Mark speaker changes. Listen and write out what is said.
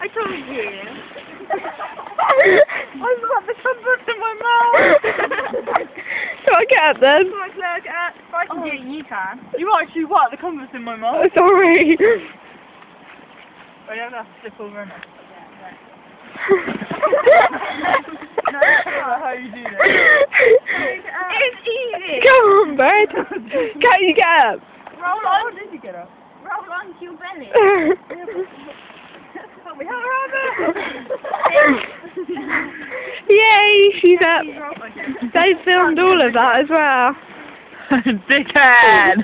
Speaker 1: I told you. I've got the crumbs in my mouth.
Speaker 2: Got to get up then.
Speaker 1: Come on, Claire, get up. If I can do it, you can. You actually what? The crumbs in my mouth.
Speaker 2: Oh, sorry.
Speaker 1: Oh, you have to flip over in it. No, how you do that. It's easy.
Speaker 2: Come on, bird. Can you get up?
Speaker 1: Roll on. How did you get up? Roll onto your belly. We have a rabbit.
Speaker 2: Yay, she's up. They filmed all of that as well.
Speaker 1: Dickhead.